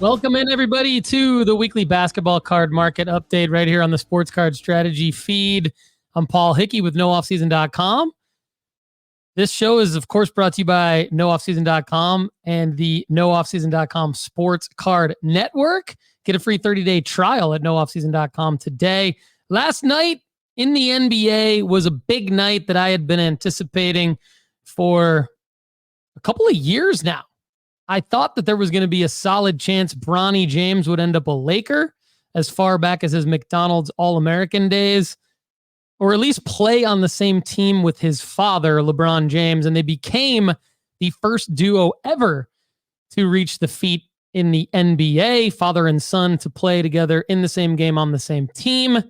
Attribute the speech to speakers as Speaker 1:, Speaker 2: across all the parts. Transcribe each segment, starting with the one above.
Speaker 1: Welcome in, everybody, to the weekly basketball card market update right here on the Sports Card Strategy feed. I'm Paul Hickey with NoOffSeason.com. This show is, of course, brought to you by NoOffSeason.com and the NoOffSeason.com Sports Card Network. Get a free 30-day trial at NoOffSeason.com today. Last night in the NBA was a big night that I had been anticipating for a couple of years now. I thought that there was going to be a solid chance Bronny James would end up a Laker as far back as his McDonald's All-American days, or at least play on the same team with his father, LeBron James, and they became the first duo ever to reach the feat in the NBA, father and son to play together in the same game on the same team.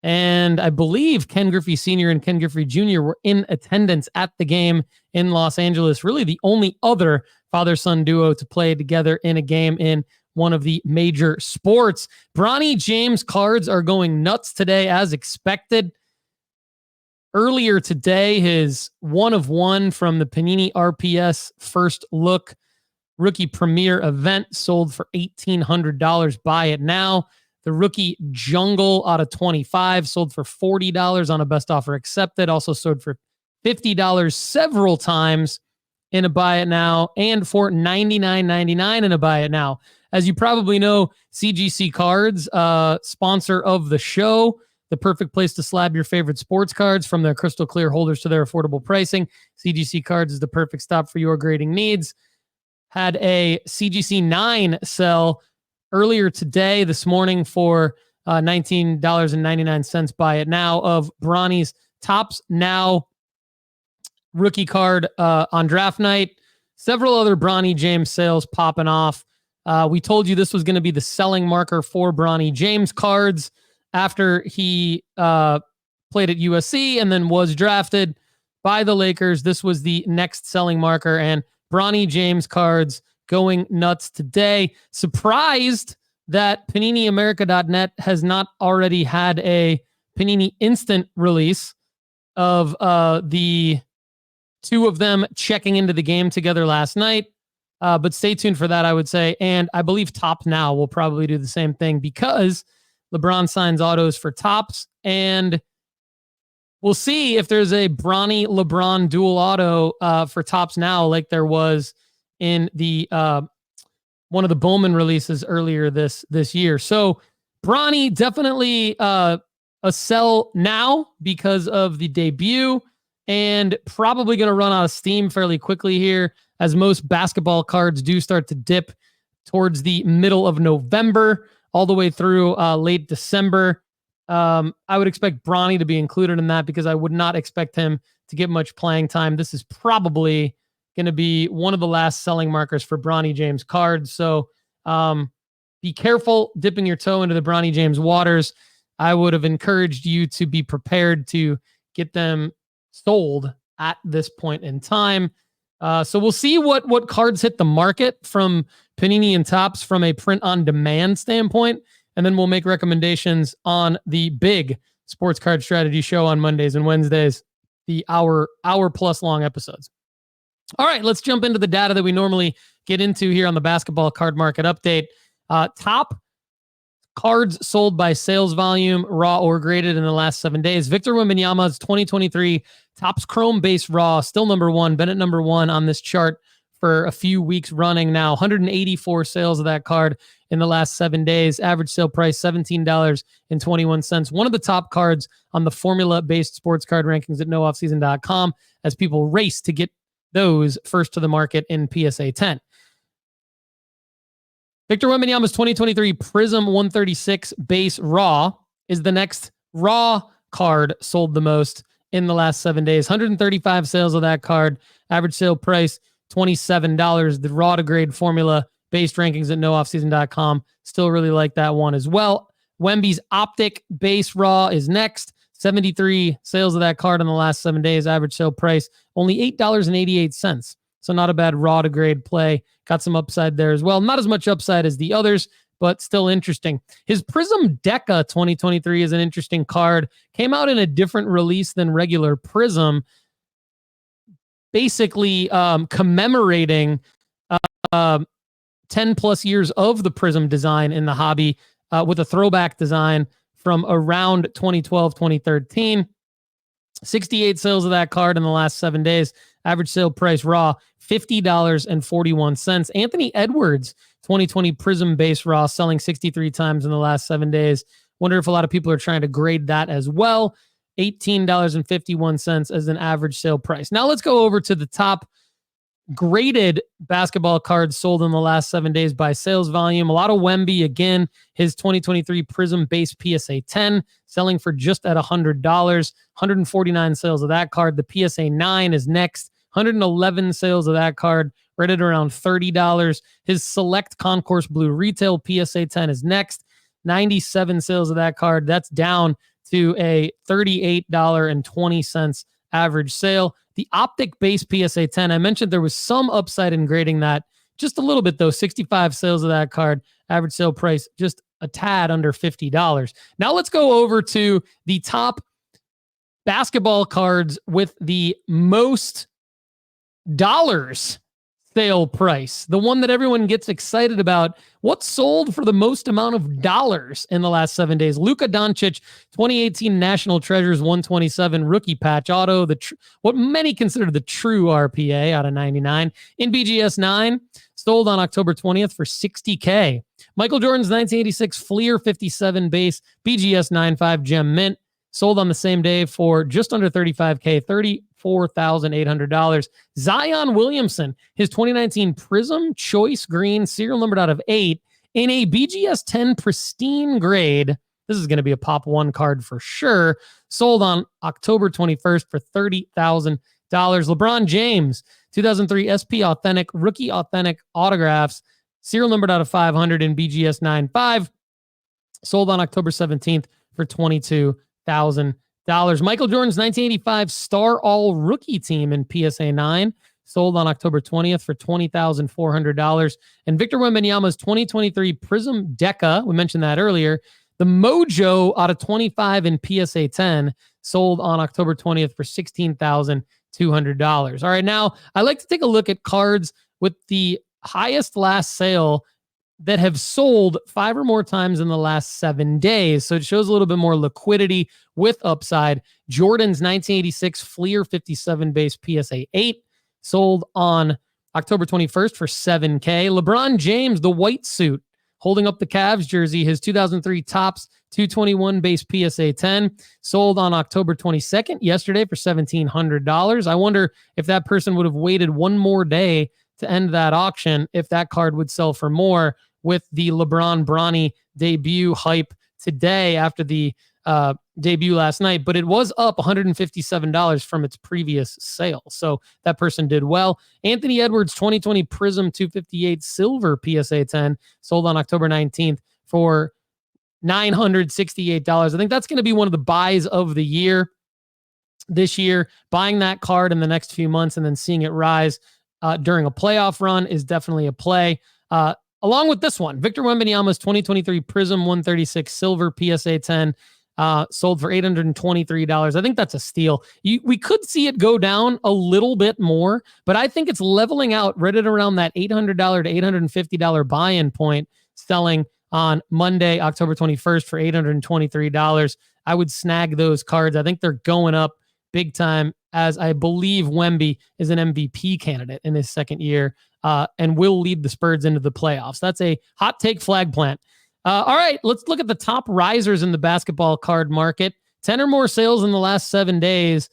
Speaker 1: And I believe Ken Griffey Sr. and Ken Griffey Jr. were in attendance at the game in Los Angeles. Really the only other father-son duo to play together in a game in one of the major sports. Bronny James cards are going nuts today as expected. Earlier today, his 1-of-1 from the Panini RPS First Look Rookie Premier event sold for $1,800. Buy it now. The rookie Jungle out of 25 sold for $40 on a best offer accepted. Also sold for $50 several times in a buy it now, and for $99.99 in a buy it now. As you probably know, CGC Cards, sponsor of the show, the perfect place to slab your favorite sports cards from their crystal clear holders to their affordable pricing. CGC Cards is the perfect stop for your grading needs. Had a CGC 9 sell earlier today, this morning, for $19.99 buy it now of Bronny's Topps Now rookie card on draft night. Several other Bronny James sales popping off. We told you this was going to be the selling marker for Bronny James cards after he played at USC and then was drafted by the Lakers. This was the next selling marker, and Bronny James cards going nuts today. Surprised that PaniniAmerica.net has not already had a Panini Instant release of the two of them checking into the game together last night. But stay tuned for that, I would say. And I believe Topps Now will probably do the same thing because LeBron signs autos for Topps. And we'll see if there's a Bronny LeBron dual auto for Topps Now, like there was in the one of the Bowman releases earlier this year. So Bronny definitely a sell now because of the debut, and probably going to run out of steam fairly quickly here, as most basketball cards do start to dip towards the middle of November all the way through late December. I would expect Bronny to be included in that because I would not expect him to get much playing time. This is probably going to be one of the last selling markers for Bronny James cards. So be careful dipping your toe into the Bronny James waters. I would have encouraged you to be prepared to get them sold at this point in time. So we'll see what cards hit the market from Panini and Topps from a print-on-demand standpoint, and then we'll make recommendations on the big Sports Card Strategy show on Mondays and Wednesdays, the hour-plus long episodes. All right, let's jump into the data that we normally get into here on the basketball card market update. Top cards sold by sales volume, raw or graded in the last 7 days. Victor Wembanyama's 2023 Topps Chrome Base Raw, still number one. Bennett number one on this chart for a few weeks running now. 184 sales of that card in the last 7 days. Average sale price, $17.21. One of the top cards on the formula-based sports card rankings at NoOffSeason.com as people race to get those first to the market in PSA 10. Victor Wembanyama's 2023 Prism 136 Base Raw is the next raw card sold the most in the last 7 days. 135 sales of that card. Average sale price, $27. The raw to grade formula based rankings at NoOffSeason.com. Still really like that one as well. Wemby's Optic Base Raw is next. 73 sales of that card in the last 7 days. Average sale price, only $8.88. So not a bad raw to grade play. Got some upside there as well. Not as much upside as the others, but still interesting. His Prism Deca 2023 is an interesting card. Came out in a different release than regular Prism, basically commemorating 10 plus years of the Prism design in the hobby with a throwback design from around 2012, 2013. 68 sales of that card in the last 7 days. Average sale price raw, $50.41. Anthony Edwards, 2020 Prism base raw, selling 63 times in the last 7 days. Wonder if a lot of people are trying to grade that as well. $18.51 as an average sale price. Now let's go over to the top graded basketball cards sold in the last 7 days by sales volume. A lot of Wemby, again, his 2023 Prism base PSA 10 selling for just at $100. 149 sales of that card. The PSA 9 is next. 111 sales of that card, right at around $30. His Select Concourse Blue Retail PSA 10 is next. 97 sales of that card. That's down to a $38.20 average sale. The Optic base PSA 10, I mentioned there was some upside in grading that. Just a little bit, though. 65 sales of that card. Average sale price just a tad under $50. Now let's go over to the top basketball cards with the most dollars sale price. The one that everyone gets excited about. What sold for the most amount of dollars in the last 7 days? Luka Doncic, 2018 National Treasures 127 rookie patch auto, what many consider the true RPA out of 99 in BGS 9, sold on October 20th for $60K. Michael Jordan's 1986 Fleer 57 base BGS 9.5 gem mint, sold on the same day for just under $35K, $34,800. Zion Williamson, his 2019 Prism Choice Green, serial numbered out of 8, in a BGS 10 pristine grade. This is going to be a pop 1 card for sure. Sold on October 21st for $30,000. LeBron James, 2003 SP Authentic, Rookie Authentic Autographs, serial numbered out of 500 in BGS 9.5. Sold on October 17th for $22,000. Michael Jordan's 1985 Star All Rookie Team in PSA 9, sold on October 20th for $20,400. And Victor Wembanyama's 2023 Prism Deca, we mentioned that earlier, the Mojo out of 25 in PSA 10, sold on October 20th for $16,200. All right, now I like to take a look at cards with the highest last sale that have sold 5 or more times in the last 7 days. So it shows a little bit more liquidity with upside. Jordan's 1986 Fleer 57 base PSA 8 sold on October 21st for $7K. LeBron James, the white suit, holding up the Cavs jersey, his 2003 Topps 221 base PSA 10, sold on October 22nd, yesterday, for $1,700. I wonder if that person would have waited one more day to end that auction, if that card would sell for more with the LeBron Bronny debut hype today after the debut last night. But it was up $157 from its previous sale. So that person did well. Anthony Edwards 2020 Prism 258 Silver PSA 10 sold on October 19th for $968. I think that's going to be one of the buys of the year this year. Buying that card in the next few months and then seeing it rise during a playoff run is definitely a play. Along with this one, Victor Wembanyama's 2023 Prism 136 Silver PSA 10 sold for $823. I think that's a steal. We could see it go down a little bit more, but I think it's leveling out right at around that $800 to $850 buy-in point, selling on Monday, October 21st for $823. I would snag those cards. I think they're going up big time, as I believe Wemby is an MVP candidate in his second year and will lead the Spurs into the playoffs. That's a hot take flag plant. All right, let's look at the top risers in the basketball card market. 10 or more sales in the last 7 days,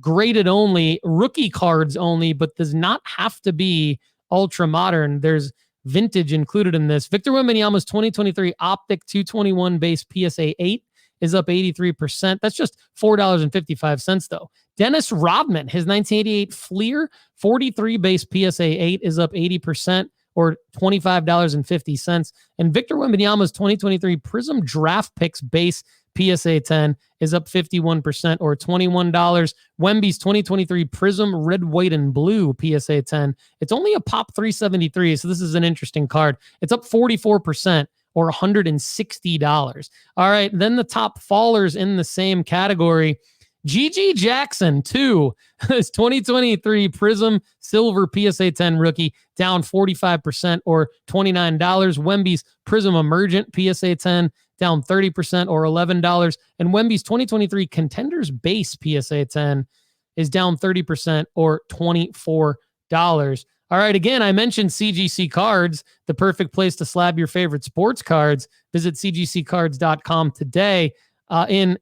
Speaker 1: graded only, rookie cards only, but does not have to be ultra modern. There's vintage included in this. Victor Wembanyama's 2023 Optic 221 base PSA 8 is up 83%. That's just $4.55 though. Dennis Rodman, his 1988 Fleer 43 base PSA 8 is up 80%. Or $25.50. And Victor Wembanyama's 2023 Prism Draft Picks base PSA 10 is up 51% or $21. Wemby's 2023 Prism Red, White, and Blue PSA 10. It's only a pop 373, so this is an interesting card. It's up 44% or $160. All right, then the top fallers in the same category. GG Jackson, 2. His 2023 Prism Silver PSA 10 rookie, down 45% or $29. Wemby's Prism Emergent PSA 10, down 30% or $11. And Wemby's 2023 Contenders Base PSA 10 is down 30% or $24. All right, again, I mentioned CGC Cards, the perfect place to slab your favorite sports cards. Visit cgccards.com today. In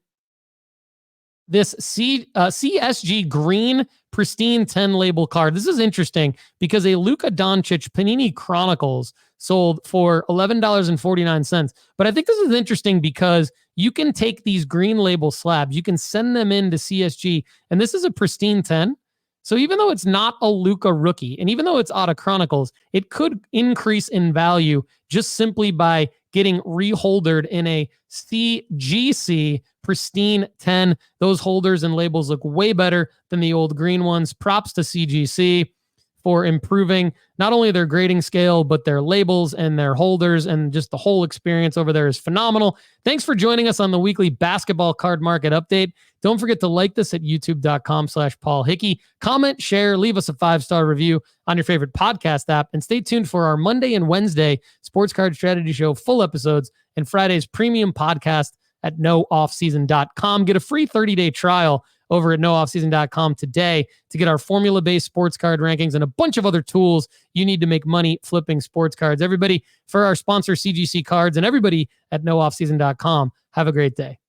Speaker 1: this CSG Green Pristine 10 label card. This is interesting because a Luka Doncic Panini Chronicles sold for $11.49. But I think this is interesting because you can take these green label slabs, you can send them into CSG, and this is a pristine 10. So even though it's not a Luka rookie, and even though it's out of Chronicles, it could increase in value just simply by getting reholdered in a CGC pristine 10. Those holders and labels look way better than the old green ones. Props to CGC for improving not only their grading scale, but their labels and their holders, and just the whole experience over there is phenomenal. Thanks for joining us on the weekly basketball card market update. Don't forget to like this at youtube.com/Paul Hickey. Comment, share, leave us a 5-star review on your favorite podcast app, and stay tuned for our Monday and Wednesday Sports Card Strategy Show full episodes and Friday's premium podcast at nooffseason.com. Get a free 30-day trial over at nooffseason.com today to get our formula-based sports card rankings and a bunch of other tools you need to make money flipping sports cards. Everybody, for our sponsor CGC Cards and everybody at nooffseason.com, have a great day.